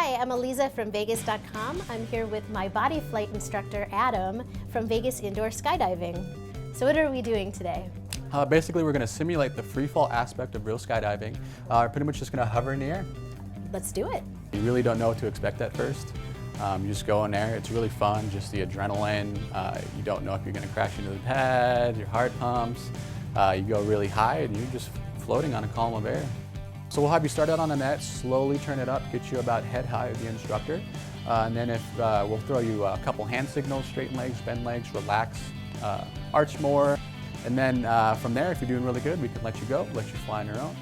Hi, I'm Eliza from Vegas.com. I'm here with my body flight instructor, Adam, from Vegas Indoor Skydiving. So what are we doing today? Basically, we're going to simulate the free fall aspect of real skydiving. We're pretty much just going to hover in the air. Let's do it. You really don't know what to expect at first. You just go in there. It's really fun, just the adrenaline. You don't know if you're going to crash into the pad, your heart pumps. You go really high and you're just floating on a column of air. So we'll have you start out on the net, slowly turn it up, get you about head high of the instructor. And then we'll throw you a couple hand signals, straighten legs, bend legs, relax, arch more. And then from there, if you're doing really good, we can let you go, let you fly on your own.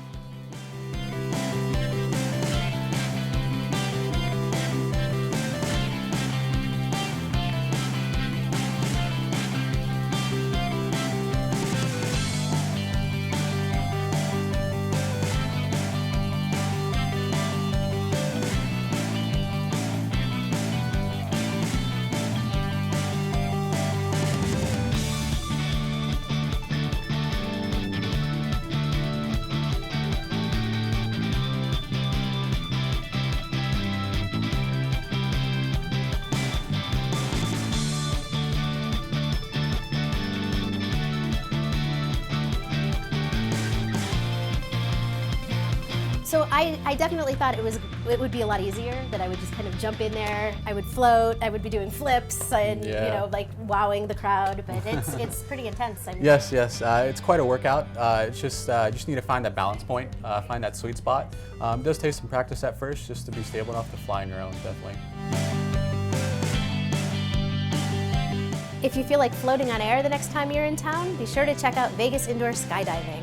So I definitely thought it would be a lot easier, that I would just kind of jump in there, I would float, I would be doing flips and you know, like wowing the crowd, but it's pretty intense. I mean. Yes, it's quite a workout. It's just you just need to find that balance point, find that sweet spot. It does take some practice at first, just to be stable enough to fly on your own, definitely. If you feel like floating on air the next time you're in town, be sure to check out Vegas Indoor Skydiving.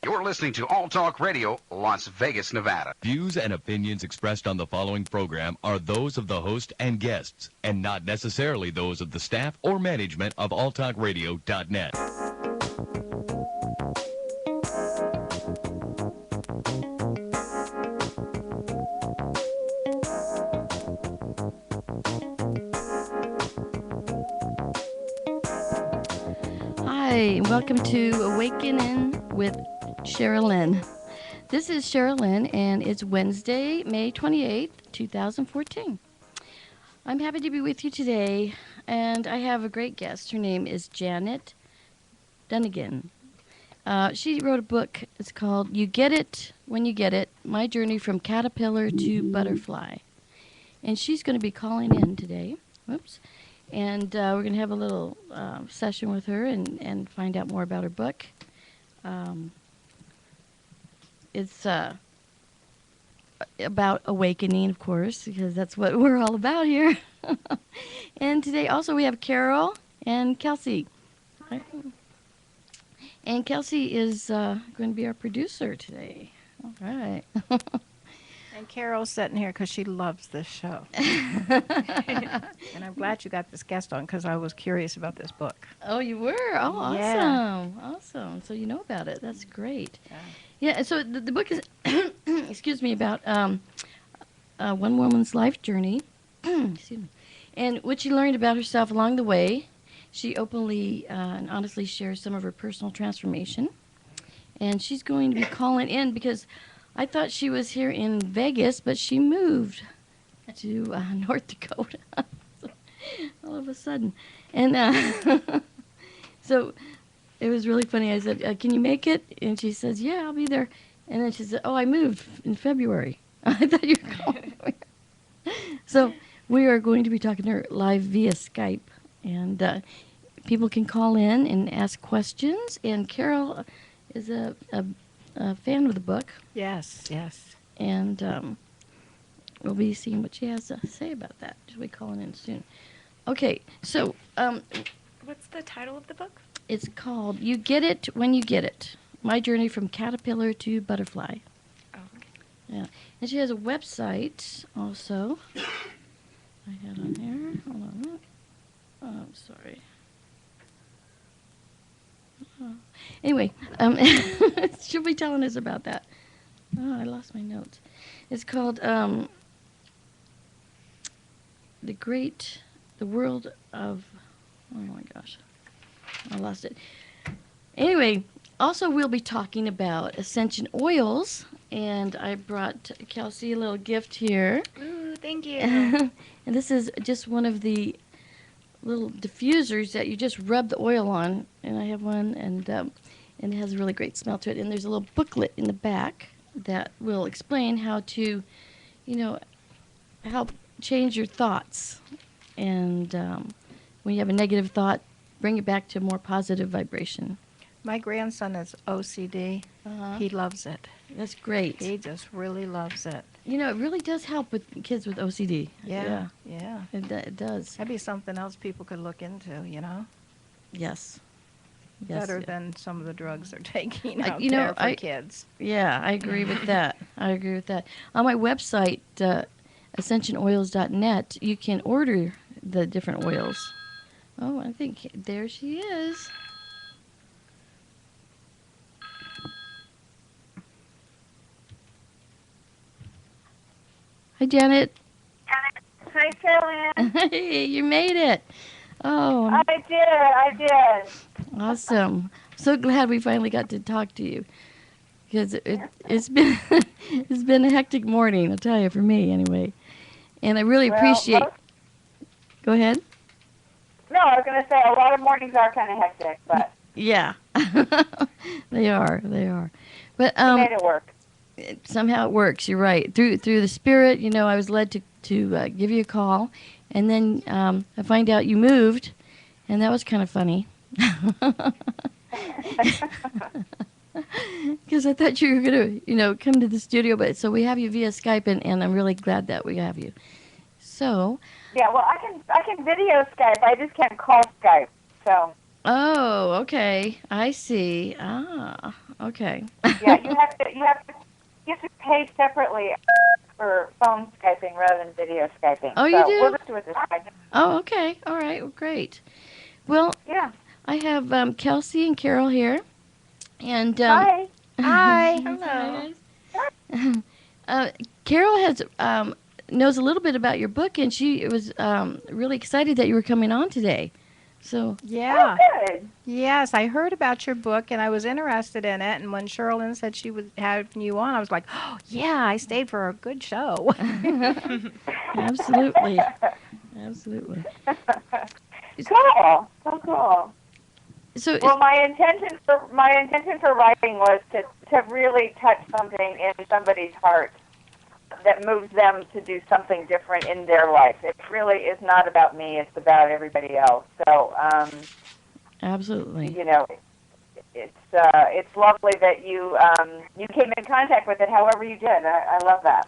You're listening to All Talk Radio, Las Vegas, Nevada. Views and opinions expressed on the following program are those of the host and guests, and not necessarily those of the staff or management of alltalkradio.net. Hi, welcome to Awaken with Sherilyn. This is Sherilyn, and it's Wednesday, May 28th, 2014. I'm happy to be with you today, and I have a great guest. Her name is Janet Dunnigan. She wrote a book. It's called You Get It When You Get It, My Journey from Caterpillar to Butterfly. And she's going to be calling in today. Whoops. And we're going to have a little session with her and find out more about her book. It's about awakening, of course, because that's what we're all about here. And today also we have Carol and Kelsey. And Kelsey is going to be our producer today. All right. And Carol's sitting here because she loves this show. And I'm glad you got this guest on because I was curious about this book. Oh, you were? Oh, awesome. Yeah. Awesome. So you know about it. That's great. Yeah, so the book is, excuse me, about one woman's life journey. Excuse me. And what she learned about herself along the way. She openly and honestly shares some of her personal transformation. And she's going to be calling in because I thought she was here in Vegas, but she moved to North Dakota all of a sudden. And so it was really funny. I said, can you make it? And she says, yeah, I'll be there. And then she said, oh, I moved in February. I thought you were calling. So we are going to be talking to her live via Skype. And people can call in and ask questions. And Carol is a fan of the book. Yes, yes. And we'll be seeing what she has to say about that. She'll be calling in soon. Okay, so what's the title of the book? It's called You Get It When You Get It, My Journey from Caterpillar to Butterfly. Oh, okay. Yeah, and she has a website also. I had on here. Hold on a minute. Oh, sorry. Anyway, she'll be telling us about that. Oh, I lost my notes. It's called The Great the world of, oh my gosh, I lost it. Anyway, also we'll be talking about essential oils, and I brought Kelsey a little gift here. Ooh, thank you. And this is just one of the little diffusers that you just rub the oil on, and I have one, and it has a really great smell to it. And there's a little booklet in the back that will explain how to, help change your thoughts. And when you have a negative thought, bring it back to a more positive vibration. My grandson is OCD. He loves it. That's great. He just really loves it. It really does help with kids with OCD. Yeah. It does. That'd be something else people could look into, Yes. Better than some of the drugs they're taking out you know, there for kids. Yeah, I agree with that. On my website, ascensionoils.net, you can order the different oils. Oh, I think there she is. Hi, Janet. Hi, Sherilyn. Hey, you made it. Oh, I did. awesome. So glad we finally got to talk to you. Because it's been it's been a hectic morning, I'll tell you, for me anyway. And I really appreciate. Go ahead. No, I was going to say a lot of mornings are kind of hectic, but Yeah, they are. But you made it work. somehow it works. You're right. Through the spirit, I was led to give you a call, and then I find out you moved, and that was kind of funny. Because I thought you were going to, come to the studio, but so we have you via Skype, and I'm really glad that we have you. So. Yeah, well, I can video Skype. I just can't call Skype. So. Oh, okay. I see. Ah, okay. Yeah, you have to pay separately for phone Skyping rather than video Skyping. Oh, you do? We'll just do it this way. Oh, okay. All right. Well, great. Well, Yeah. I have Kelsey and Carol here, and Hi. Hi. Hello. Carol has knows a little bit about your book, and she was really excited that you were coming on today. So Yeah. Oh, good. Yes, I heard about your book, and I was interested in it. And when Sherilyn said she would have you on, I was like, oh, yeah, I stayed for a good show. absolutely. Cool. So cool. So Well, my intention for writing was to really touch something in somebody's heart that moves them to do something different in their life. It really is not about me; it's about everybody else. So, absolutely. It's lovely that you came in contact with it. However you did, I love that.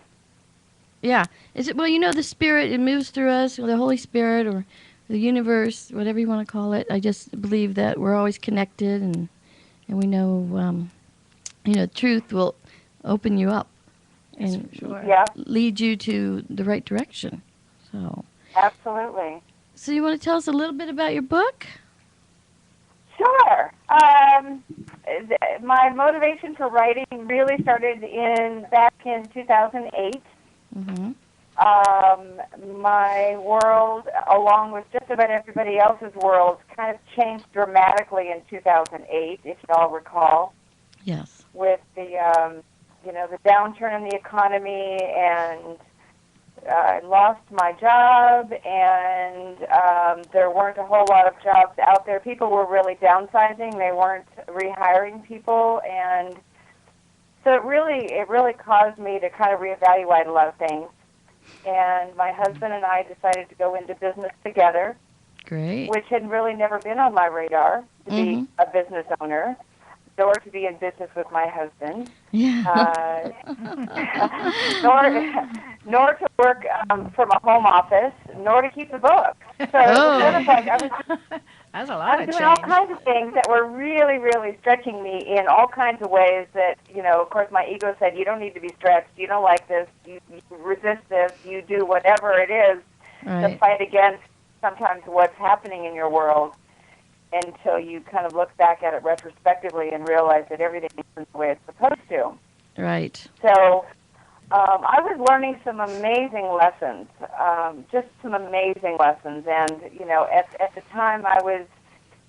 Yeah. Is it? Well, the Spirit, it moves through us, or the Holy Spirit, or the universe, whatever you want to call it. I just believe that we're always connected, and we know, truth will open you up and lead you to the right direction. So. Absolutely. So you want to tell us a little bit about your book? Sure. My motivation for writing really started back in 2008. Mm-hmm. My world, along with just about everybody else's world, kind of changed dramatically in 2008, if you all recall. Yes. With the downturn in the economy, and I lost my job, and there weren't a whole lot of jobs out there. People were really downsizing; they weren't rehiring people, and so it really caused me to kind of reevaluate a lot of things. And my husband and I decided to go into business together. Great. Which had really never been on my radar, to be a business owner, nor to be in business with my husband. Yeah. Nor to work from a home office, nor to keep the book. So it was sort of like That's a lot of doing change. all kinds of things that were really, really stretching me in all kinds of ways that, of course, my ego said, you don't need to be stretched, you don't like this, you resist this, you do whatever it is to fight against sometimes what's happening in your world, until you kind of look back at it retrospectively and realize that everything is the way it's supposed to. Right. So I was learning some amazing lessons, just some amazing lessons. And, you know, at the time I was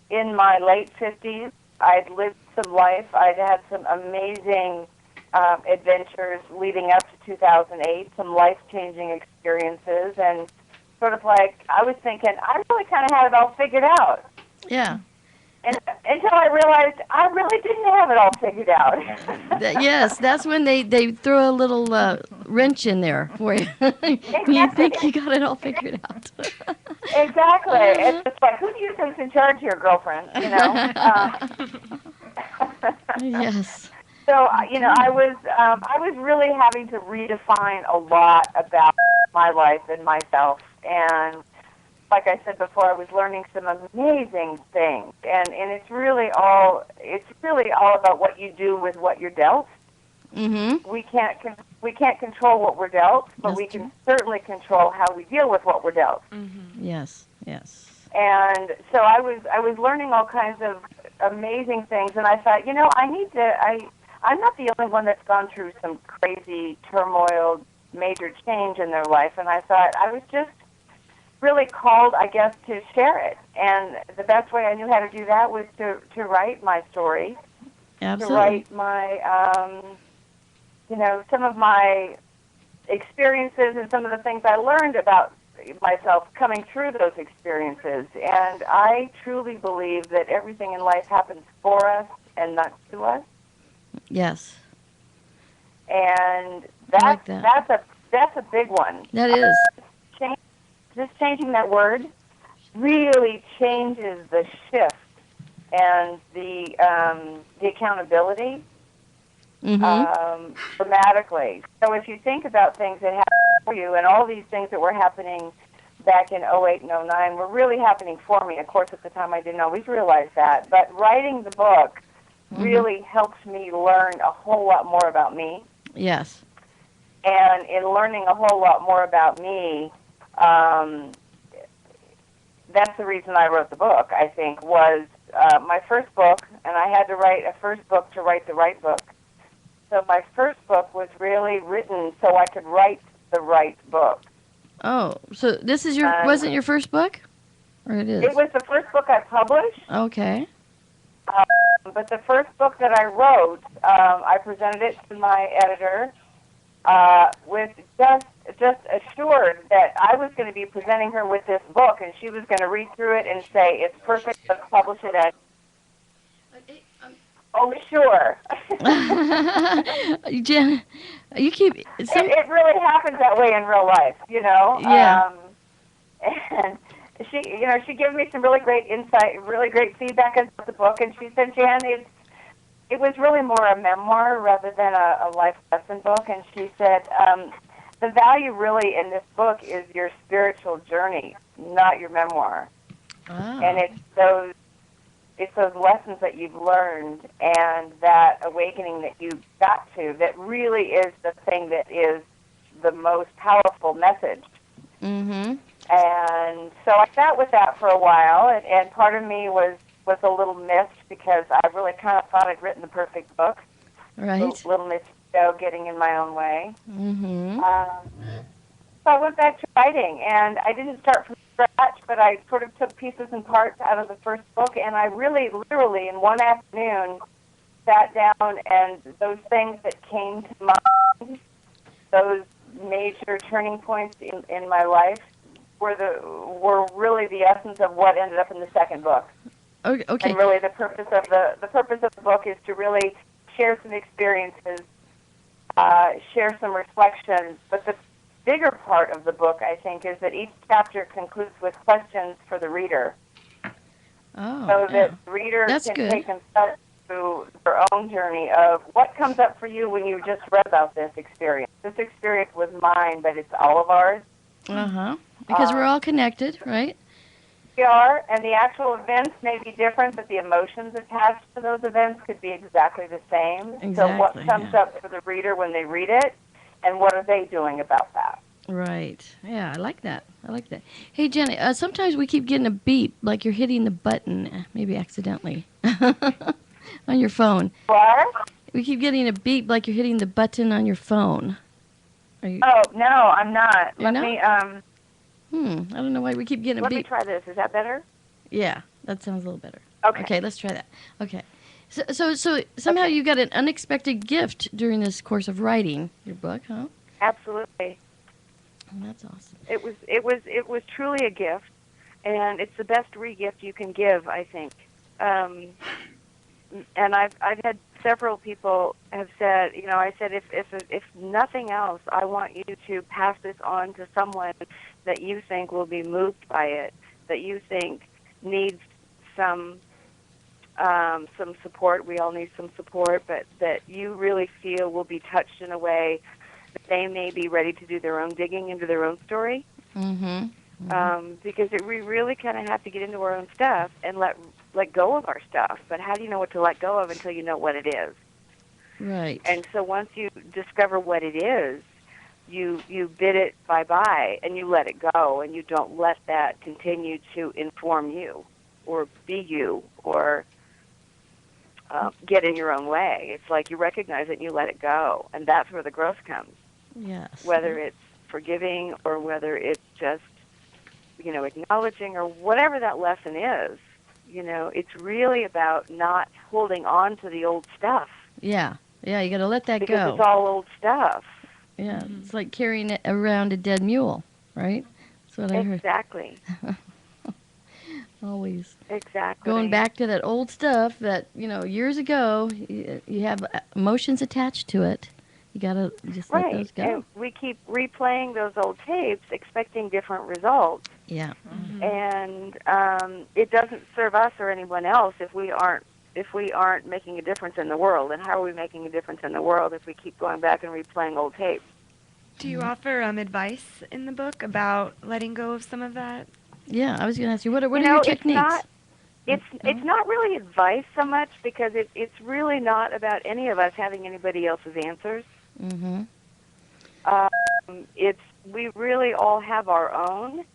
in my late 50s. I'd lived some life. I'd had some amazing adventures leading up to 2008, some life-changing experiences. And sort of like, I was thinking, I really kind of had it all figured out. Yeah. And until I realized I really didn't have it all figured out. Yes, that's when they throw a little wrench in there for you. When you think you got it all figured out. Exactly. It's just like, who do you think's in charge here, girlfriend? You know. Yes. So you know, I was really having to redefine a lot about my life and myself, and like I said before, I was learning some amazing things, and it's really all about what you do with what you're dealt. Mm-hmm. We can't control what we're dealt, but That's we true. can certainly control how we deal with what we're dealt. Mm-hmm. Yes. Yes. And so I was learning all kinds of amazing things, and I thought, you know, I'm not the only one that's gone through some crazy turmoil, major change in their life, and I thought I was just really called, I guess, to share it. And the best way I knew how to do that was to write my story, Absolutely. to write my, you know, some of my experiences and some of the things I learned about myself coming through those experiences. And I truly believe that everything in life happens for us and not to us. Yes. And I like that. that's a big one. That is. Just changing that word really changes the shift and the accountability Mm-hmm. dramatically. So if you think about things that happen for you, and all these things that were happening back in '08 and '09 were really happening for me. Of course, at the time I didn't always realize that. But writing the book really helped me learn a whole lot more about me. Yes. And in learning a whole lot more about me, that's the reason I wrote the book, I think, was my first book, and I had to write a first book to write the right book. So my first book was really written so I could write the right book. Oh, so this is wasn't your first book? Or it is? It was the first book I published. Okay. But the first book that I wrote, I presented it to my editor with just assured that I was going to be presenting her with this book, and she was going to read through it and say, it's perfect, let's publish it. Oh, sure. Jen, you keep... It really happens that way in real life, you know? Yeah. And she gave me some really great insight, really great feedback about the book, and she said, Jan, it was really more a memoir rather than a life lesson book, and she said, the value really in this book is your spiritual journey, not your memoir. Ah. And it's those lessons that you've learned and that awakening that you got to that really is the thing that is the most powerful message. Mm-hmm. And so I sat with that for a while, and part of me was a little miffed because I really kind of thought I'd written the perfect book. Right. A little miffed, getting in my own way. Mm-hmm. So I went back to writing, and I didn't start from scratch, but I sort of took pieces and parts out of the first book, and I really, literally, in one afternoon, sat down, and those things that came to mind, those major turning points in my life, were really the essence of what ended up in the second book. Okay. And really, the purpose of the book is to really share some experiences, share some reflections. But the bigger part of the book, I think, is that each chapter concludes with questions for the reader, Oh, so yeah. that the reader That's can good. take themselves through their own journey of what comes up for you when you just read about this experience. This experience was mine, but it's all of ours. Uh-huh. Because we're all connected, right? We are, and the actual events may be different, but the emotions attached to those events could be exactly the same. So what Exactly, comes yeah. up for the reader when they read it, and what are they doing about that? Right. Yeah, I like that. Hey, Jenny, sometimes we keep getting a beep, like you're hitting the button, maybe accidentally, on your phone. What? We keep getting a beep like you're hitting the button on your phone. Are you? Oh, no, I'm not. You're Let not? me, I don't know why we keep getting a let me beep. try this. Is that better? Yeah, that sounds a little better. Okay. Okay, let's try that. Okay. So somehow Okay. you got an unexpected gift during this course of writing your book, huh? Absolutely. Oh, that's awesome. It was truly a gift, and it's the best re-gift you can give, I think. And I've had several people have said, I said if nothing else, I want you to pass this on to someone that you think will be moved by it, that you think needs some support. We all need some support, but that you really feel will be touched in a way that they may be ready to do their own digging into their own story. Mm-hmm. Because we really kind of have to get into our own stuff and let go of our stuff. But how do you know what to let go of until you know what it is? Right. And so once you discover what it is, you bid it bye-bye and you let it go, and you don't let that continue to inform you or be you or get in your own way. It's like you recognize it and you let it go, and that's where the growth comes. Yes. Whether it's forgiving or whether it's just, acknowledging or whatever that lesson is, it's really about not holding on to the old stuff. Yeah. Yeah, you got to let that because go. it's all old stuff. Yeah, it's like carrying it around a dead mule, right? That's what I heard. Exactly. Always. Exactly. Going back to that old stuff that, years ago, you have emotions attached to it. You got to just let those go. And we keep replaying those old tapes expecting different results. Yeah. And it doesn't serve us or anyone else if we aren't making a difference in the world. And how are we making a difference in the world if we keep going back and replaying old tapes? Do you offer advice in the book about letting go of some of that? Yeah, I was going to ask you, what are your techniques? It's not really advice so much because it's really not about any of us having anybody else's answers. Mm-hmm. We really all have our own.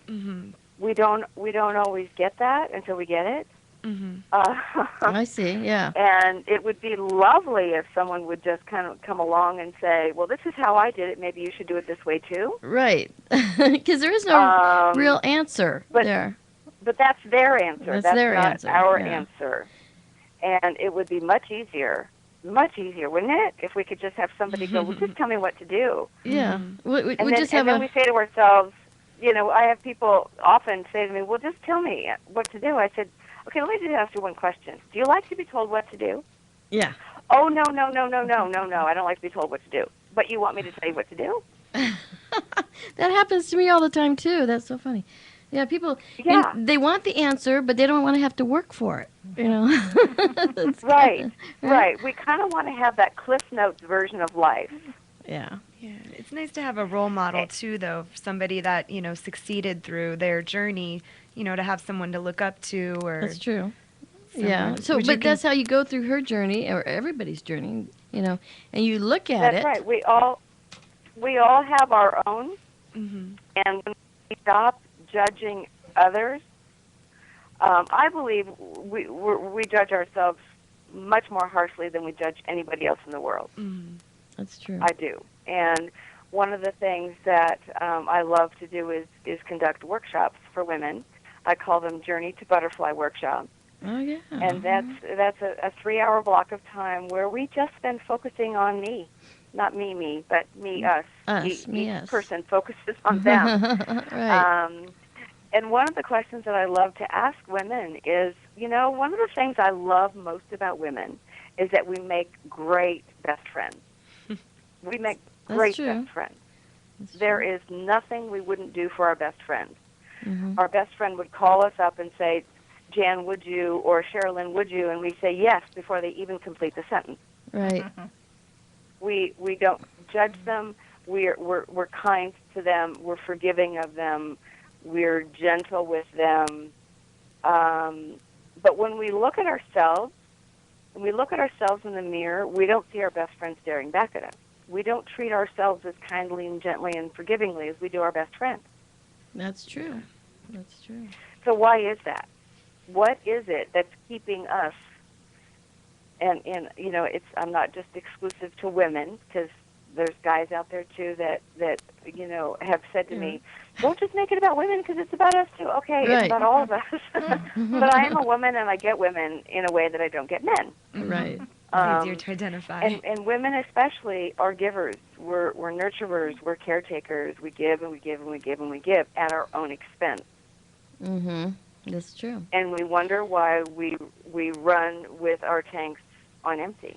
Mm-hmm. We don't always get that until we get it. Mm-hmm. I see, yeah. And it would be lovely if someone would just kind of come along and say, well, this is how I did it. Maybe you should do it this way, too. Right. Because there is no real answer there. But that's their answer. That's their not answer. our Yeah. answer. And it would be much easier, wouldn't it, if we could just have somebody go, well, just tell me what to do. Yeah. We And then we say to ourselves, I have people often say to me, well, just tell me what to do. I said, okay, let me just ask you one question. Do you like to be told what to do? Yeah. Oh, no, I don't like to be told what to do. But you want me to tell you what to do? That happens to me all the time, too. That's so funny. Yeah, people, they want the answer, but they don't want to have to work for it, Right. We kind of want to have that Cliff Notes version of life. Yeah. Yeah, it's nice to have a role model, too, though, somebody that, succeeded through their journey, to have someone to look up to. Or That's true. someone. Yeah. So, but that's how you go through her journey, or everybody's journey, and you look at it. That's right. We all have our own, Mm-hmm. and when we stop judging others, I believe we judge ourselves much more harshly than we judge anybody else in the world. Mm-hmm. That's true. I do. And one of the things that I love to do is conduct workshops for women. I call them Journey to Butterfly workshops. Oh, yeah. And that's a 3-hour block of time where we just spend focusing on me. Not me, but me, us. Us, Each us. person focuses on them. Right. And one of the questions that I love to ask women is, one of the things I love most about women is that we make great best friends. We make great best friends. There is nothing we wouldn't do for our best friends. Mm-hmm. Our best friend would call us up and say, Jan, would you, or Sherilyn, would you? And we say yes before they even complete the sentence. Right. We don't judge them. We're kind to them. We're forgiving of them. We're gentle with them. But when we look at ourselves, in the mirror, we don't see our best friend staring back at us. We don't treat ourselves as kindly and gently and forgivingly as we do our best friend. That's true. That's true. So why is that? What is it that's keeping us? And I'm not just exclusive to women, because there's guys out there too that have said to me, "Don't just make it about women because it's about us too." Okay, Right. it's about all of us. But I am a woman, and I get women in a way that I don't get men. Right. It's easier to identify. And women especially are givers. We're nurturers. We're caretakers. We give and we give and we give and we give at our own expense. That's true. And we wonder why we run with our tanks on empty.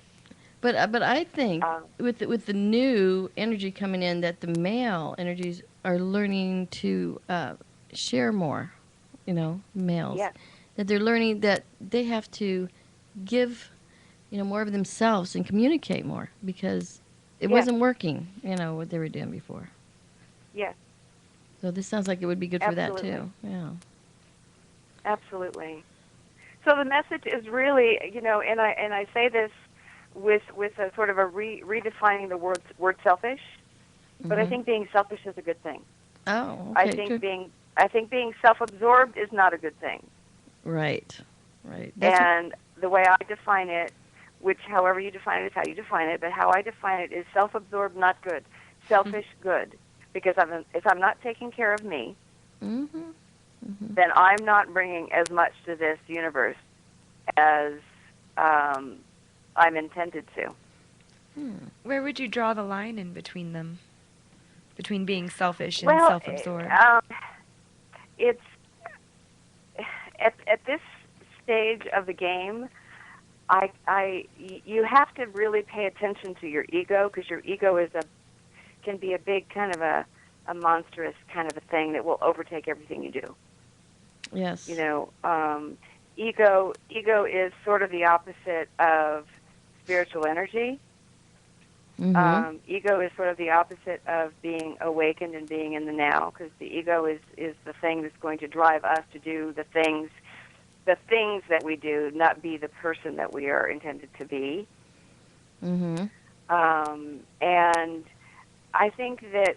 But I think with the new energy coming in, that the male energies are learning to share more. Males. Yes. That they're learning that they have to give, more of themselves and communicate more, because it wasn't working, what they were doing before. Yes. So this sounds like it would be good for that Absolutely. too. Yeah. Absolutely. So the message is really, and I say this with a sort of a redefining the word selfish, but I think being selfish is a good thing. Oh, okay. I think being self-absorbed is not a good thing. Right. And the way I define it, which however you define it is how you define it, but how I define it is self-absorbed, not good. Selfish, good. Because if I'm not taking care of me, then I'm not bringing as much to this universe as I'm intended to. Where would you draw the line in between them? Between being selfish and Well, self-absorbed? It's at this stage of the game, you have to really pay attention to your ego, because your ego can be a big kind of a monstrous kind of a thing that will overtake everything you do. Yes. Ego is sort of the opposite of spiritual energy. Ego is sort of the opposite of being awakened and being in the now, because the ego is the thing that's going to drive us to do the things that we do, not be the person that we are intended to be. And I think that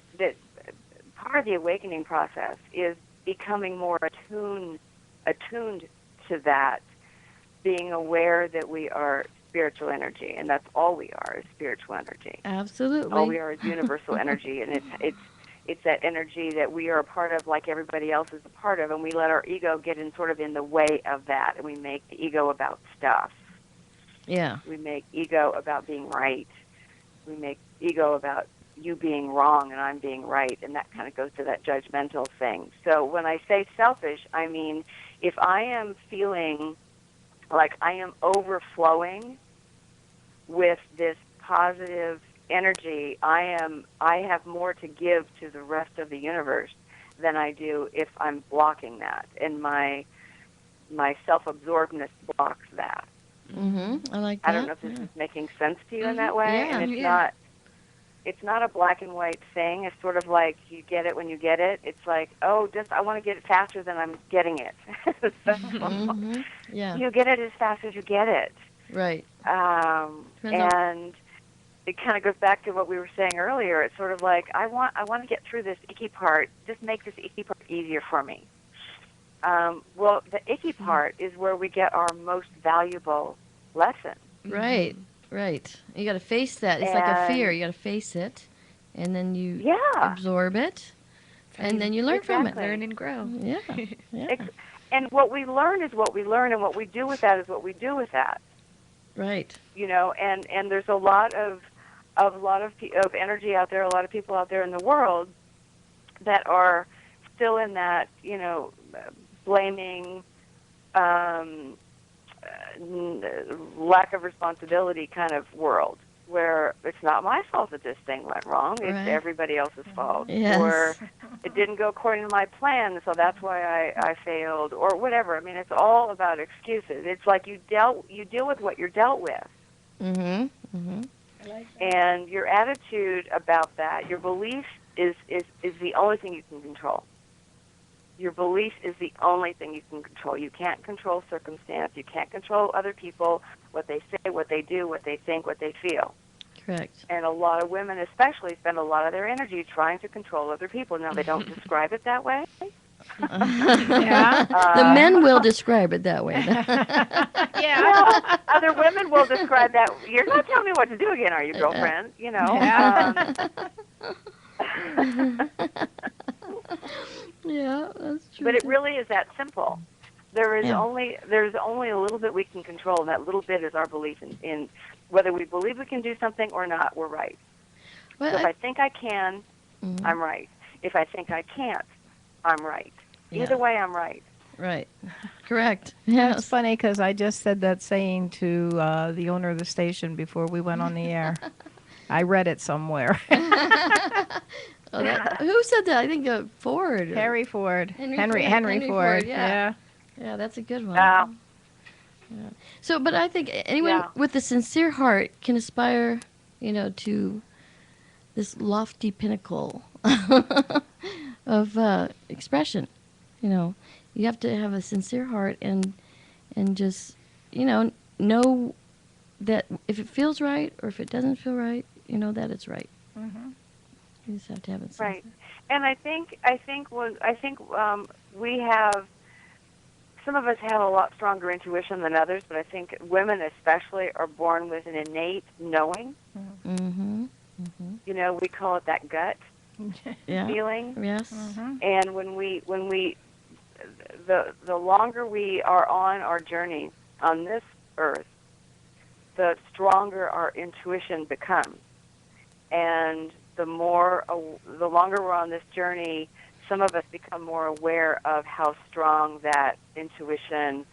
part of the awakening process is becoming more attuned to that, being aware that we are spiritual energy, and that's all we are, is spiritual energy. Absolutely. All we are is universal energy, and it's that energy that we are a part of, like everybody else is a part of, and we let our ego get in sort of in the way of that, and we make the ego about stuff. Yeah. We make ego about being right. We make ego about you being wrong and I'm being right, and that kind of goes to that judgmental thing. So when I say selfish, I mean if I am feeling like I am overflowing with this positive energy, I have more to give to the rest of the universe than I do if I'm blocking that, and my self-absorbedness blocks that. I like that. I don't know if this is making sense to you in that way, Yeah. and it's not a black and white thing. It's sort of like you get it when you get it. It's like, I want to get it faster than I'm getting it. Yeah. You get it as fast as you get it. Right. And it kind of goes back to what we were saying earlier. It's sort of like, I want to get through this icky part. Just make this icky part easier for me. Well, the icky part is where we get our most valuable lesson. Right. You got to face that. It's like a fear. You got to face it, and then you absorb it, and then you learn from it. Learn and grow. Yeah. And what we learn is what we learn, and what we do with that is what we do with that. Right. And there's a lot of energy out there, a lot of people out there in the world that are still in that, blaming, lack of responsibility kind of world, where it's not my fault that this thing went wrong, it's everybody else's fault. Yes. Or it didn't go according to my plan, so that's why I failed, or whatever. I mean, it's all about excuses. It's like you deal with what you're dealt with. And your attitude about that, your belief is the only thing you can control. Your belief is the only thing you can control. You can't control circumstance. You can't control other people, what they say, what they do, what they think, what they feel. Correct. And a lot of women especially spend a lot of their energy trying to control other people. Now, they don't describe it that way, Yeah. The men will describe it that way. Well, other women will describe that. You're not telling me what to do again, are you, girlfriend? You know. Yeah. Yeah, that's true. But it too. really is that simple. There's only a little bit we can control, and that little bit is our belief in whether we believe we can do something or not. We're right. Well, So if I think I can, Mhm. I'm right. If I think I can't, I'm right. Yeah. Either way, I'm right. Right. Correct. Yeah, it's Yes. funny because I just said that saying to the owner of the station before we went on the air. I read it somewhere. Oh, who said that? I think Ford. Or Harry Ford. Henry Henry Ford. yeah. Yeah, that's a good one. Yeah. Yeah. So, but I think anyone Yeah. with a sincere heart can aspire, to this lofty pinnacle of expression. You have to have a sincere heart and just, know that if it feels right or if it doesn't feel right, that it's right. Mhm. You just have to have it. Right. And I think we have, some of us have a lot stronger intuition than others, but I think women especially are born with an innate knowing. Mm-hmm. Mm-hmm. We call it that gut Yeah. feeling. Yes. And when we the longer we are on our journey on this earth, the stronger our intuition becomes. And the longer we're on this journey, some of us become more aware of how strong that intuition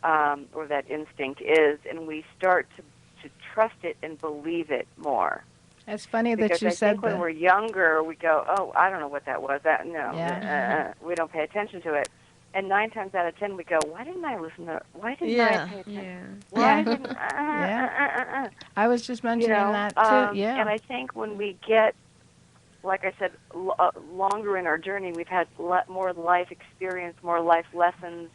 or that instinct is, and we start to trust it and believe it more. It's funny that Because you I said think when that. we're younger, we go, "Oh, I don't know what that was." Yeah. We don't pay attention to it. And 9 times out of 10, we go, "Why didn't I listen to? Why didn't I pay attention? Yeah. Why Yeah. didn't?" I was just mentioning that too. Yeah. And I think when we get, like I said, longer in our journey, we've had more life experience, more life lessons,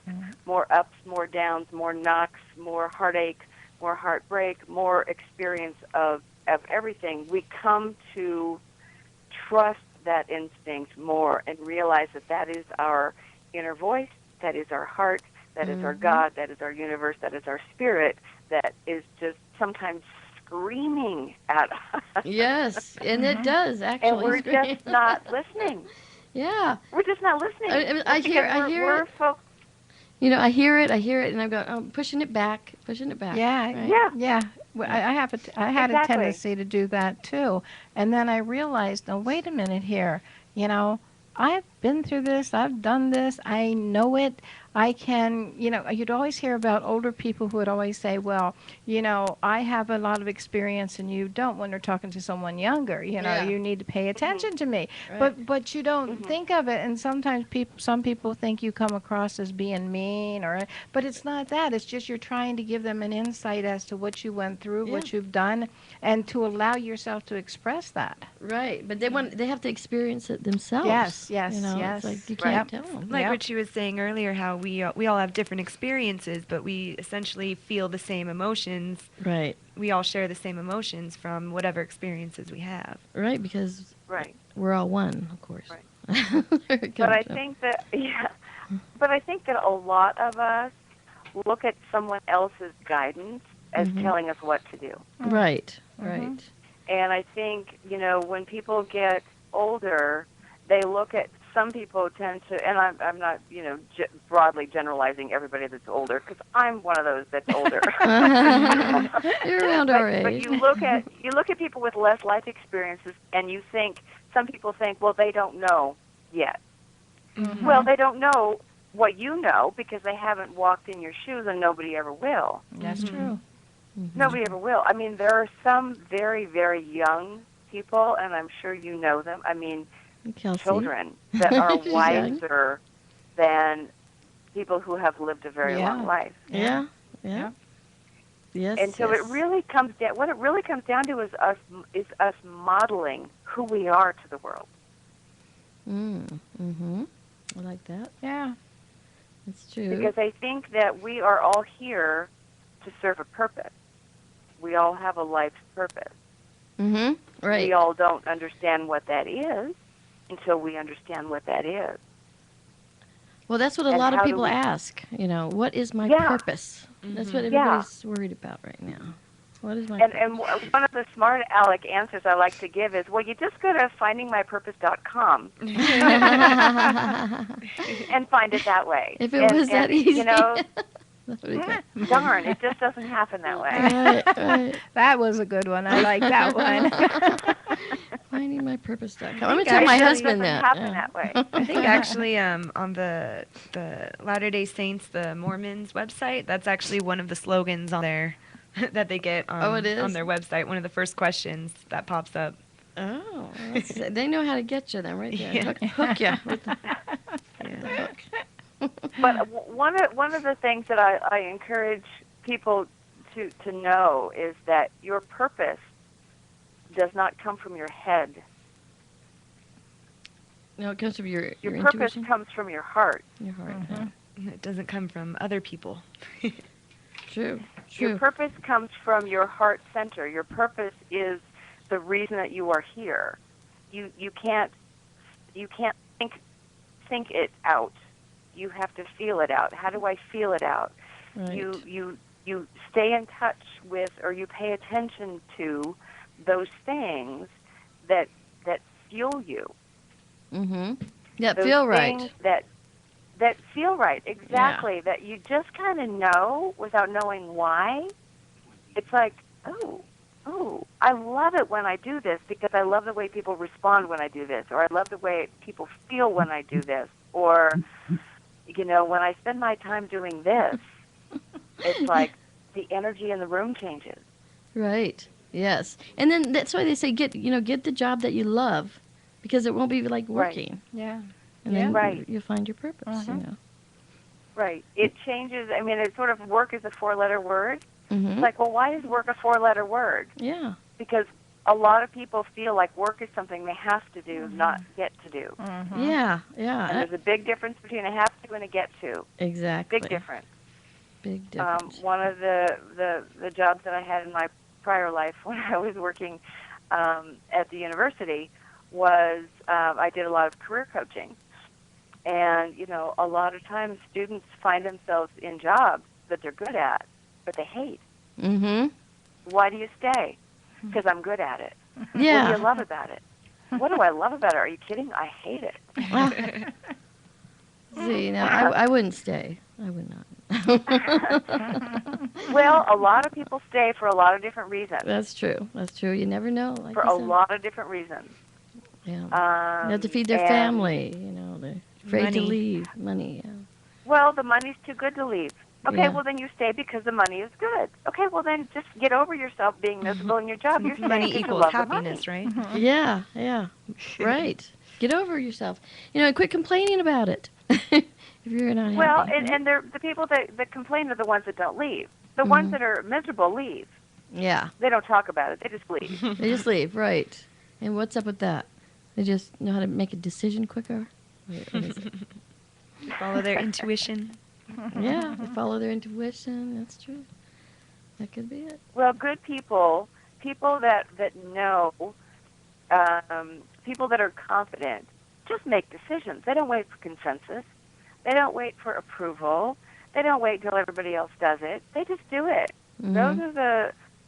more ups, more downs, more knocks, more heartache, more heartbreak, more experience of everything. We come to trust that instinct more and realize that is our inner voice, that is our heart, that is our God, that is our universe, that is our spirit, that is just sometimes screaming at us. Yes, and it does actually. And we're scream. just not listening. Yeah. We're just not listening. I hear we're it. I hear it, and I'm pushing it back. Yeah, right? yeah. Well, I had a Exactly. tendency to do that too, and then I realized, oh, wait a minute here. I've been through this. I've done this. I know it. I can. You'd always hear about older people who would always say, well, I have a lot of experience and you don't. When they're talking to someone younger, Yeah. you need to pay attention to me. Right. But you don't think of it, and sometimes some people think you come across as being mean, but it's not that. It's just you're trying to give them an insight as to what you went through, Yeah. what you've done, and to allow yourself to express that. Right, but they have to experience it themselves. Yes, It's like you can't tell them. Like Yep. what she was saying earlier, how we all have different experiences, but we essentially feel the same emotions. Right, We all share the same emotions from whatever experiences we have. right, because Right. we're all one, of course. Right. There it But I comes. think that a lot of us look at someone else's guidance as telling us what to do. Right, right. And I think, when people get older, they look at, some people tend to, and I'm not, broadly generalizing everybody that's older, because I'm one of those that's older. You're around our age. But you look at people with less life experiences, and you think, some people think, well, they don't know yet. Well, they don't know what you know because they haven't walked in your shoes, and nobody ever will. That's true. Nobody ever will. I mean, there are some very, very young people, and I'm sure you know them. I mean, Kelsey. children that are She's wiser than people who have lived a very long life. Yeah. Yeah. Yes. And so yes. it really comes down. What it really comes down to is us modeling who we are to the world. Mm-hmm. I like that. Yeah. That's true. Because I think that we are all here to serve a purpose. We all have a life's purpose. Mm-hmm. Right. We all don't understand what that is until we understand what that is. Well, that's what a And lot of how do people we- ask. You know, what is my Yeah. purpose? That's what everybody's worried about right now. What is my And purpose? one of the smart aleck answers I like to give is, well, you just go to findingmypurpose.com and find it that way. If it was that easy. You know, That would be good. darn, it just doesn't happen that way. Right. That was a good one. I like that one. Findingmypurpose.com. I'm going to tell my It husband doesn't that. happen yeah. that way. I think actually on the Latter-day Saints, the Mormons website, that's actually one of the slogans on there that they get it is? on their website. One of the first questions that pops up. Oh, they know how to get you then, right there. Yeah. Hook you with the Yeah. hook. But one of the things that I encourage people to know is that your purpose does not come from your head. No, it comes from your Purpose intuition. comes from your heart. Your heart. It doesn't come from other people. True. Your purpose comes from your heart center. Your purpose is the reason that you are here. You can't think it out. You have to feel it out. How do I feel it out? Right. You stay in touch with, or you pay attention to those things that fuel you. Mm-hmm. Yeah, Those feel things right. That feel right, exactly. That you just kind of know without knowing why. It's like, oh, I love it when I do this because I love the way people respond when I do this, or I love the way people feel when I do this, or when I spend my time doing this, it's like the energy in the room changes. Right. Yes. And then that's why they say get the job that you love, because it won't be like working. Yeah. And then Right. you'll find your purpose. Right. It changes. I mean, it's sort of work is a 4-letter word. Mm-hmm. It's like, well, why is work a 4-letter word? Yeah. Because a lot of people feel like work is something they have to do, not get to do. Yeah. And Yeah. there's a big difference between a have to and a get to. Exactly. Big difference. Big difference. One of the jobs that I had in my prior life when I was working at the university was I did a lot of career coaching. And, a lot of times students find themselves in jobs that they're good at, but they hate. Mm-hmm. Why do you stay? Because I'm good at it. Yeah. What do you love about it? What do I love about it? Are you kidding? I hate it. See, I wouldn't stay. I would not. Well, a lot of people stay for a lot of different reasons. That's true. That's true. You never know. Like For you a said. lot of different reasons. Yeah. They have to feed their and- family. They're afraid to Money. leave. Money. Yeah. Well, the money's too good to leave. Okay, Yeah. well then you stay because the money is good. Okay, well then just get over yourself being miserable in your job. You're staying Money because you equals love the money. happiness, right? Yeah. Yeah. Right. Get over yourself. And quit complaining about it. If you're not Well, happy. and they're, the people that complain are the ones that don't leave. The ones that are miserable leave. Yeah. They don't talk about it. They just leave. They just leave. Right. And what's up with that? They just know how to make a decision quicker. What is it? Follow their intuition. Yeah. They follow their intuition. That's true. That could be it. Well, good people that know, people that are confident, just make decisions. They don't wait for consensus. They don't wait for approval. They don't wait till everybody else does it. They just do it. Mhm.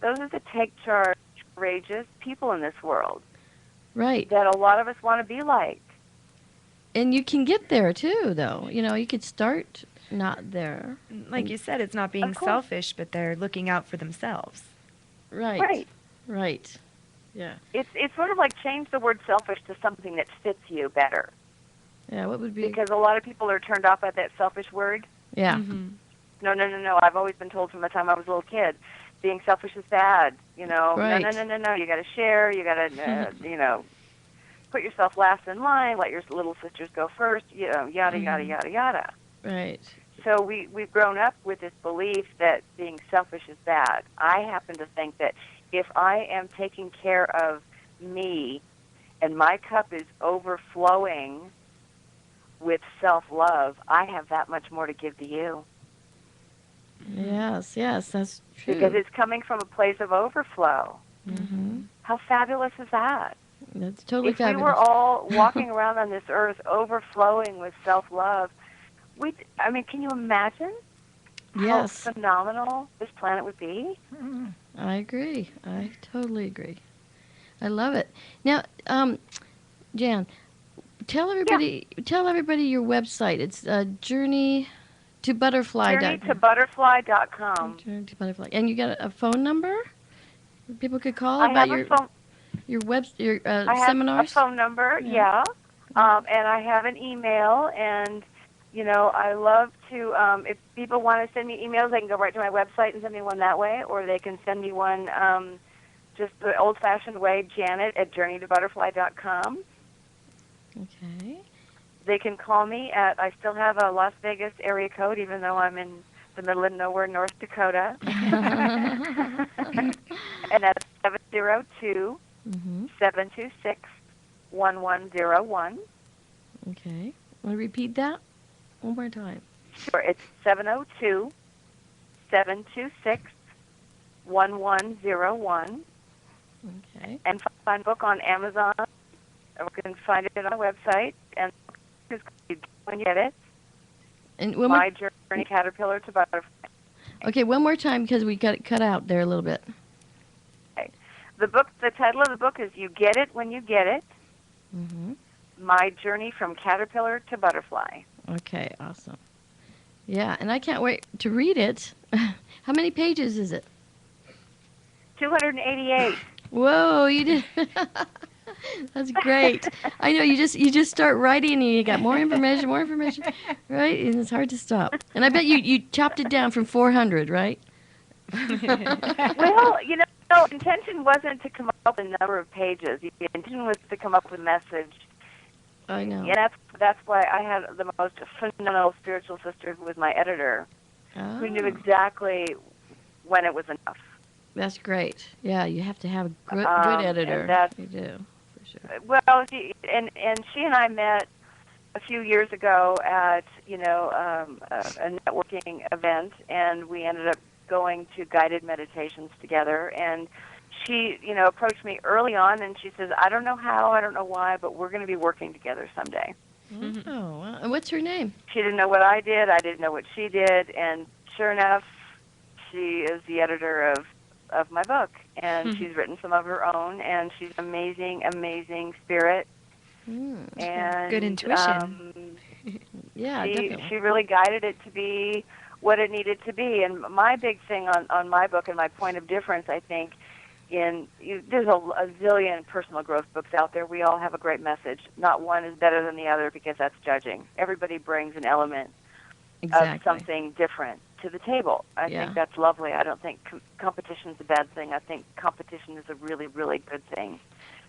Those are the take charge, courageous people in this world Right. that a lot of us want to be like. And you can get there too, though. You could start not there. Like you said, it's not being Of course. selfish, but they're looking out for themselves. Right. Right. Right. Yeah. It's sort of like change the word selfish to something that fits you better. Yeah. What would be? Because a lot of people are turned off by that selfish word. Yeah. Mm-hmm. No. I've always been told from the time I was a little kid, being selfish is bad. Right. No. You got to share. You got to, put yourself last in line. Let your little sisters go first. Yada yada yada. Right. So we've grown up with this belief that being selfish is bad. I happen to think that if I am taking care of me and my cup is overflowing with self-love, I have that much more to give to you. Yes. Yes. That's true. Because it's coming from a place of overflow. Mm-hmm. How fabulous is that? That's totally If fabulous. we were all walking around on this earth overflowing with self-love, I mean, can you imagine Yes. how phenomenal this planet would be? I agree. I totally agree. I love it. Now, Jan, tell everybody your website. It's Journey to Butterfly. JourneyToButterfly.com. Journey to Butterfly. And you got a phone number people could call I about have a phone. your I have seminars? a phone number, yeah. And I have an email, and I love to. If people want to send me emails, they can go right to my website and send me one that way, or they can send me one just the old-fashioned way, Janet at JourneyToButterfly.com. Okay. They can call me at. I still have a Las Vegas area code, even though I'm in the middle of nowhere, North Dakota. And that's 702 726 1101. Okay. Want to repeat that one more time? Sure, it's 702 726 1101. Okay. And find the book on Amazon. Or you can find it on my website. And when you get it, And My Journey Caterpillar to Butterfly. Okay, one more time because we got it cut out there a little bit. Okay. The title of the book is You Get It When You Get It. My Journey from Caterpillar to Butterfly. Okay, awesome. Yeah, and I can't wait to read it. How many pages is it? 288. Whoa, you did. That's great. I know you just start writing and you got more information, right? And it's hard to stop. And I bet you chopped it down from 400, right? Well, intention wasn't to come up with a number of pages. The intention was to come up with a message. I know. And that's why I had the most phenomenal spiritual sister who was my editor, who knew exactly when it was enough. That's great. Yeah, you have to have a good editor. You do, for sure. Well, she and I met a few years ago at a networking event, and we ended up going to guided meditations together. And she, approached me early on, and she says, "I don't know how, I don't know why, but we're going to be working together someday." Oh, well. And what's her name? She didn't know what I did. I didn't know what she did, and sure enough, she is the editor of my book, and she's written some of her own, and she's an amazing spirit. And good intuition. Yeah, definitely. She really guided it to be what it needed to be. And my big thing on my book, and my point of difference, I think, there's a zillion personal growth books out there. We all have a great message. Not one is better than the other because that's judging. Everybody brings an element of something different to the table. I think that's lovely. I don't think competition is a bad thing. I think competition is a really, really good thing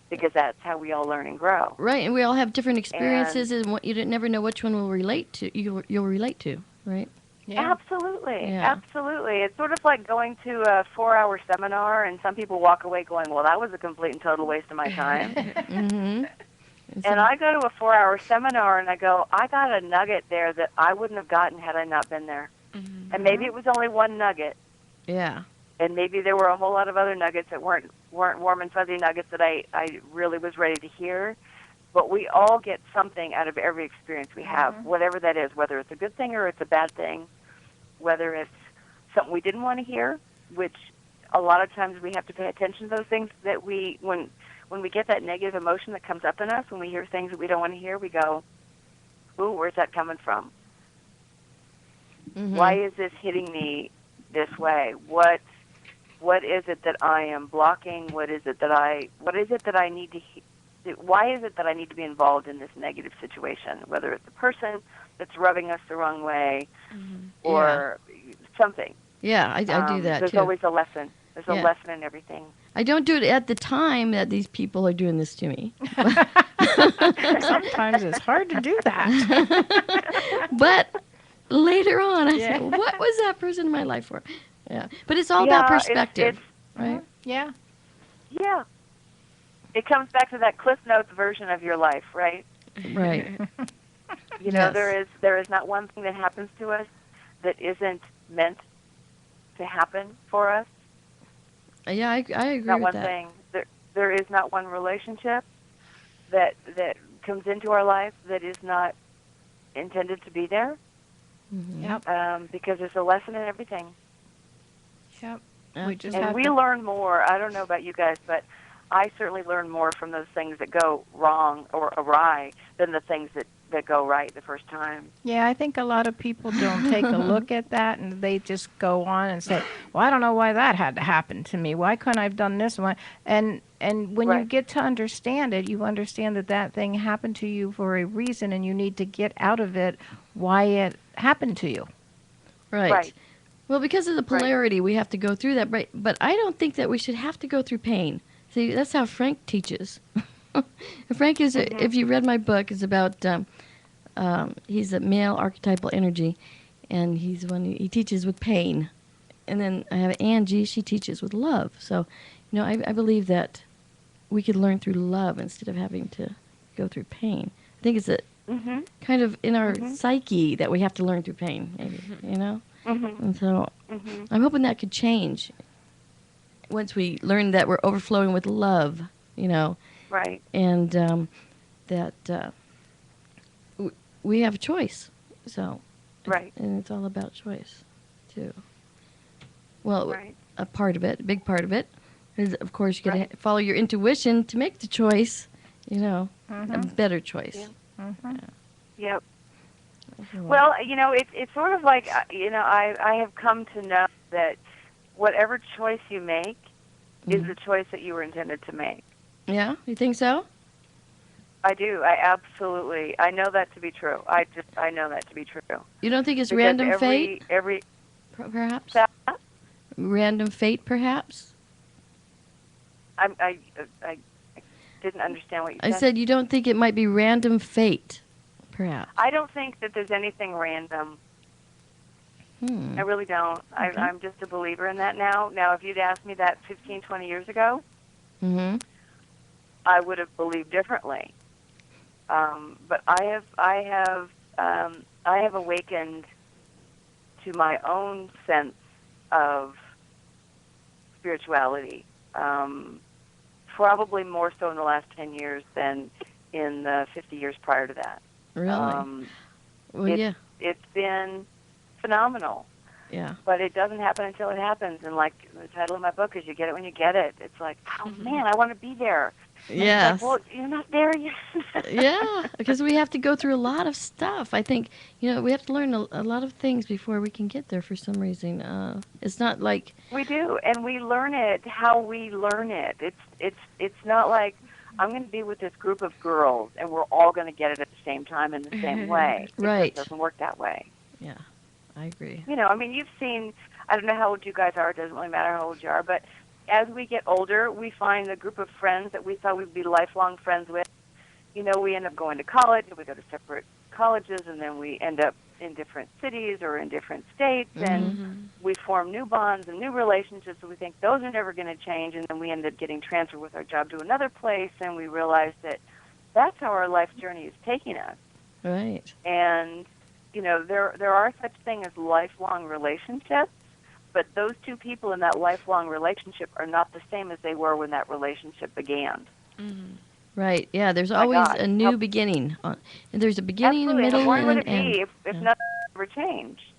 because that's how we all learn and grow. Right, and we all have different experiences, and you never know which one will relate to. You'll relate to, right? Yeah. Absolutely. It's sort of like going to a 4-hour seminar, and some people walk away going, "Well, that was a complete and total waste of my time." And I go to a 4-hour seminar, and I go, "I got a nugget there that I wouldn't have gotten had I not been there." And maybe it was only one nugget. Yeah. And maybe there were a whole lot of other nuggets that weren't warm and fuzzy nuggets that I really was ready to hear. But we all get something out of every experience we have, whatever that is, whether it's a good thing or it's a bad thing, whether it's something we didn't want to hear, which a lot of times we have to pay attention to those things that when we get that negative emotion that comes up in us, when we hear things that we don't want to hear, we go, "Ooh, where's that coming from? Why is this hitting me this way? What is it that I am blocking? What is it that I need to why is it that I need to be involved in this negative situation, whether it's a person that's rubbing us the wrong way or something?" Yeah, I do that there's too. There's always a lesson. There's a lesson in everything. I don't do it at the time that these people are doing this to me. Sometimes it's hard to do that. But later on, I say, what was that person in my life for? Yeah, but it's all about perspective, right? Yeah. Yeah. It comes back to that Cliff Notes version of your life, right? Right. There is not one thing that happens to us that isn't meant to happen for us. Yeah, I agree not with one that. thing. There is not one relationship that comes into our life that is not intended to be there. Yep. Because there's a lesson in everything. Yep. We just And we learn more. I don't know about you guys, but I certainly learn more from those things that go wrong or awry than the things that go right the first time. Yeah, I think a lot of people don't take a look at that, and they just go on and say, "Well, I don't know why that had to happen to me. Why couldn't I have done this one?" And when you get to understand it, you understand that that thing happened to you for a reason, and you need to get out of it why it happened to you. Right. Well, because of the polarity, we have to go through that. But I don't think that we should have to go through pain. See, that's how Frank teaches. Frank is, if you read my book, is about, he's a male archetypal energy, and he teaches with pain. And then I have Angie, she teaches with love. So, I believe that we could learn through love instead of having to go through pain. I think it's kind of in our psyche that we have to learn through pain, maybe, And so I'm hoping that could change once we learn that we're overflowing with love, Right. And that we have a choice. So, and it's all about choice, too. Well, a part of it, a big part of it, is, of course, you got to follow your intuition to make the choice, a better choice. Yep. Well, it's sort of like, I have come to know that whatever choice you make is the choice that you were intended to make. Yeah? You think so? I do. I absolutely. I know that to be true. I know that to be true. You don't think it's Because random fate? Perhaps? Random fate, perhaps? I didn't understand what you said. I said you don't think it might be random fate, perhaps? I don't think that there's anything random. I really don't. Okay. I'm just a believer in that now. Now, if you'd asked me that 15, 20 years ago, I would have believed differently. But I have awakened to my own sense of spirituality, probably more so in the last 10 years than in the 50 years prior to that. Really? Well, It's been phenomenal. Yeah. But it doesn't happen until it happens. And like the title of my book is You Get It When You Get It. It's like, oh, man, I want to be there. Yes. Like, well, you're not there yet. Yeah, because we have to go through a lot of stuff. I think, we have to learn a lot of things before we can get there for some reason. It's not like... We do, and we learn it how we learn it. It's not like I'm going to be with this group of girls and we're all going to get it at the same time in the same way. Right. It doesn't work that way. Yeah, I agree. You've seen, I don't know how old you guys are, it doesn't really matter how old you are, but as we get older, we find the group of friends that we thought we'd be lifelong friends with. We end up going to college, and we go to separate colleges, and then we end up in different cities or in different states, and we form new bonds and new relationships, and we think those are never going to change, and then we end up getting transferred with our job to another place, and we realize that that's how our life journey is taking us. Right. And, there are such things as lifelong relationships, but those two people in that lifelong relationship are not the same as they were when that relationship began. Right. Yeah. There's always a new beginning. And there's a beginning, a middle, and and an end. Would it be if nothing ever changed?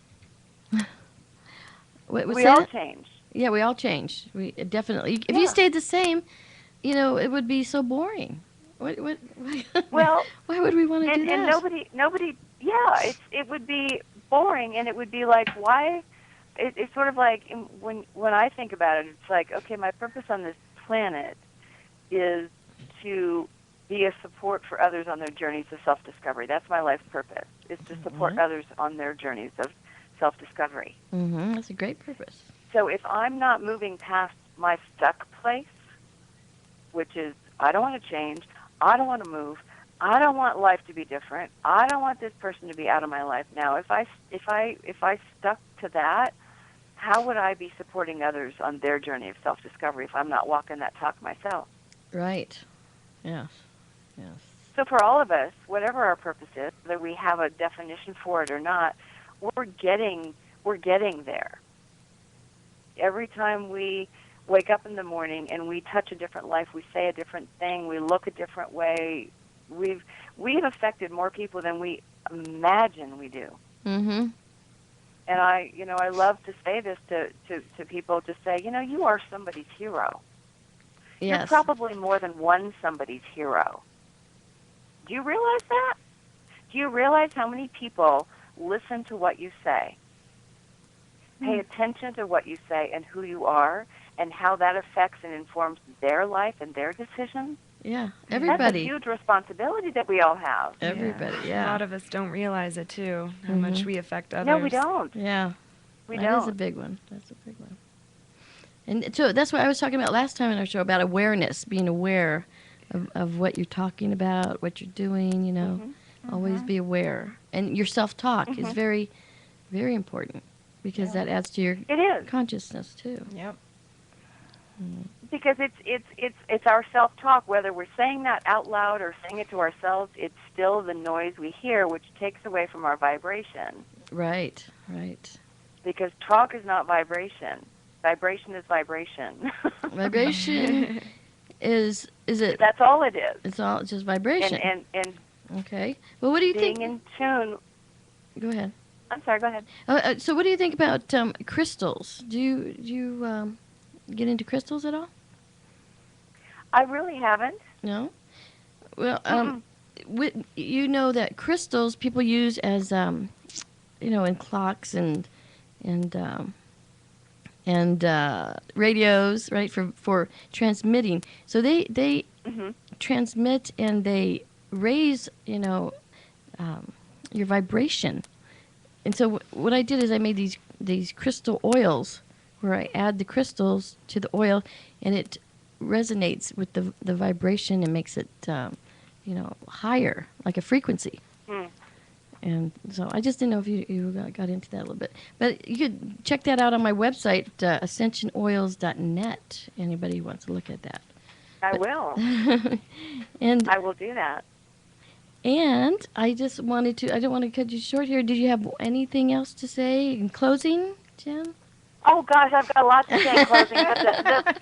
We all change. Yeah, we all change. We definitely. If you stayed the same, it would be so boring. Well, why would we want to do that? And nobody. Yeah, it would be boring, and it would be like, why? It's sort of like when I think about it, it's like, okay, my purpose on this planet is to be a support for others on their journeys of self-discovery. That's my life's purpose, is to support others on their journeys of self-discovery. That's a great purpose. So if I'm not moving past my stuck place, which is I don't want to change, I don't want to move, I don't want life to be different, I don't want this person to be out of my life now. If I stuck to that, how would I be supporting others on their journey of self-discovery if I'm not walking that talk myself? Right. Yes. So for all of us, whatever our purpose is, whether we have a definition for it or not, we're getting there. Every time we wake up in the morning and we touch a different life, we say a different thing, we look a different way, we've affected more people than we imagine we do. And I love to say this to people, to say, you are somebody's hero. Yes. You're probably more than one somebody's hero. Do you realize that? Do you realize how many people listen to what you say, pay attention to what you say and who you are, and how that affects and informs their life and their decisions? Yeah, everybody. That's a huge responsibility that we all have. Everybody, yeah. A lot of us don't realize it, too, how much we affect others. No, we don't. Yeah. We That don't. is a big one. That's a big one. And so that's what I was talking about last time in our show, about awareness, being aware of what you're talking about, what you're doing, Always be aware. And your self-talk is very, very important, because that adds to your consciousness, too. Yep. Because it's our self-talk, whether we're saying that out loud or saying it to ourselves, it's still the noise we hear, which takes away from our vibration. Right, right. Because talk is not vibration. Vibration is vibration. Vibration is it? That's all it is. It's all just vibration. And okay. Well, what do you think? Being in tune. Go ahead. I'm sorry. Go ahead. So, what do you think about crystals? Do you get into crystals at all? I really haven't. No. Well, you know that crystals people use as in clocks and radios, right, for transmitting. So they transmit and they raise, your vibration. And so what I did is I made these crystal oils where I add the crystals to the oil, and it resonates with the vibration and makes it, higher, like a frequency. And so I just didn't know if you got into that a little bit. But you could check that out on my website, ascensionoils.net, anybody who wants to look at that. I will. And I will do that. And I just wanted to, I don't want to cut you short here. Did you have anything else to say in closing, Jen? Oh, gosh, I've got a lot to say in closing. But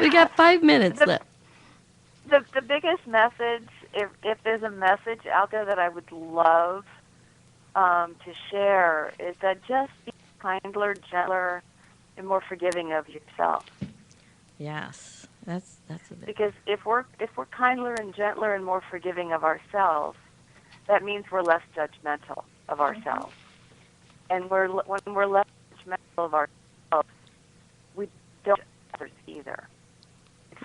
we got 5 minutes left. The biggest message, if there's a message out there that I would love to share, is that just be kinder, gentler, and more forgiving of yourself. Yes, that's a bit. Because if we're kinder and gentler and more forgiving of ourselves, that means we're less judgmental of ourselves. And when we're less judgmental of ourselves, we don't judge others either.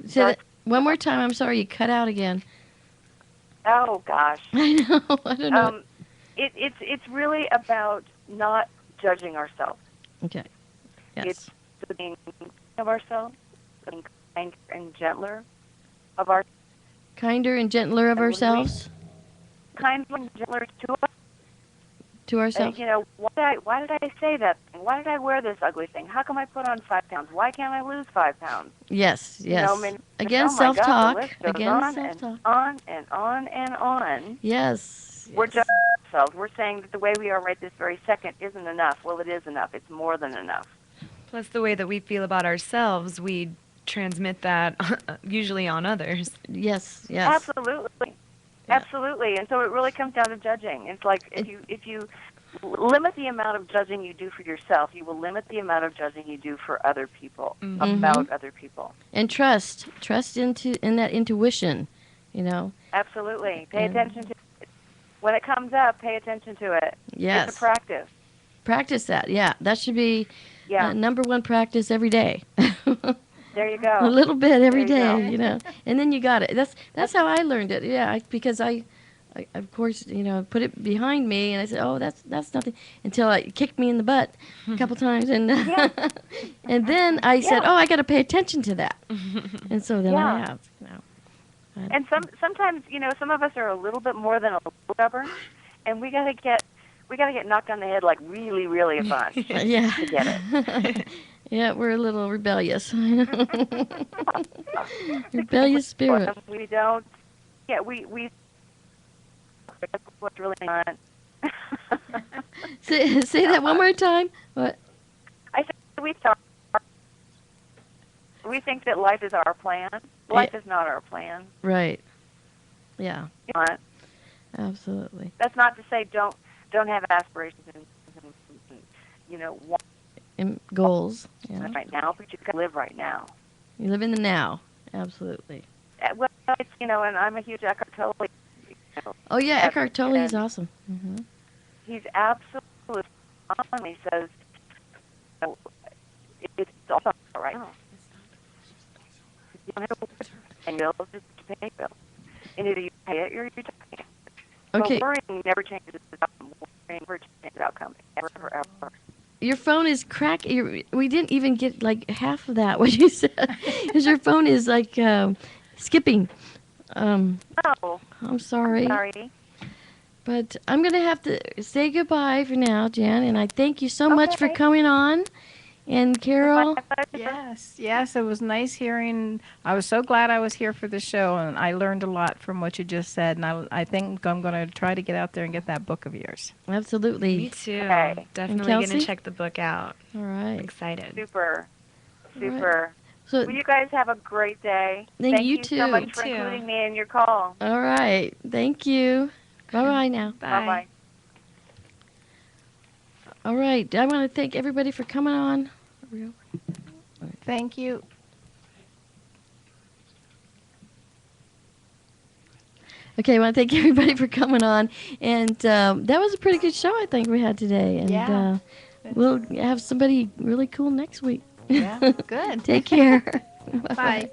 Say that one more time. I'm sorry, you cut out again. Oh gosh. I know. I don't know. It's really about not judging ourselves. Okay. Yes. It's being of ourselves, being kinder and gentler of our. Kinder and gentler of ourselves. Kinder and gentler to us. To ourselves. Why did I say that thing? Why did I wear this ugly thing? How come I put on 5 pounds? Why can't I lose 5 pounds? Yes, yes. Again, oh self-talk. My God, the list Again, goes self-talk. on and on and on. Yes. We're judging ourselves. We're saying that the way we are right this very second isn't enough. Well, it is enough. It's more than enough. Plus, the way that we feel about ourselves, we transmit that usually on others. Yes, yes. Absolutely. Yeah. Absolutely. And so it really comes down to judging. It's like if you limit the amount of judging you do for yourself, you will limit the amount of judging you do for other people, about other people. And trust in that intuition, Absolutely. Pay attention to it. When it comes up, pay attention to it. Yes. It's a practice. Practice that. Yeah, that should be number one practice every day. There you go. A little bit every There day, you go. and then you got it. That's how I learned it. Yeah, because I of course, put it behind me, and I said, "Oh, that's nothing," until it kicked me in the butt a couple times, and and then I said, "Oh, I got to pay attention to that," and so then I have. And sometimes, some of us are a little bit more than a little stubborn, and we gotta get knocked on the head like really, really fun to get it. Yeah, we're a little rebellious. Rebellious spirit. We don't. Yeah, we. That's what's really fun. Say that one more time. What? I said we think that life is our plan. Life is not our plan. Right. Yeah. Not. Absolutely. That's not to say don't have aspirations want And goals. Yeah. right now, but you've got to live right now. You live in the now. Absolutely. Well, it's, and I'm a huge Eckhart Tolle. Oh yeah, fan, Eckhart Tolle is and awesome. Hmm. He's absolutely on. He says, it's all right. You don't have to pay bills, just pay bills. And either you pay it or you don't pay it. Okay. But worrying never changes the outcome. Worrying never changes the outcome. Ever, ever. Your phone is crack. We didn't even get like half of that. What you said, because your phone is like skipping. Oh, I'm sorry. sorry. But I'm going to have to say goodbye for now, Jan, and I thank you so much for coming on. And Carol? Yes, it was nice hearing. I was so glad I was here for the show, and I learned a lot from what you just said, and I think I'm going to try to get out there and get that book of yours. Absolutely. Me too. Okay. Definitely And going to Kelsey? check the book out. All right. I'm excited. Super. All right. Super. So, Well, you guys have a great day. Thank you you too. so much You for too. including me in your call. all right. Thank you. Bye-bye now. Bye-bye. All right. I want to thank everybody for coming on. Thank you. Okay, I want to thank everybody for coming on. And that was a pretty good show, I think, we had today. And Yeah. we'll have somebody really cool next week. Yeah, good. Take care. Bye.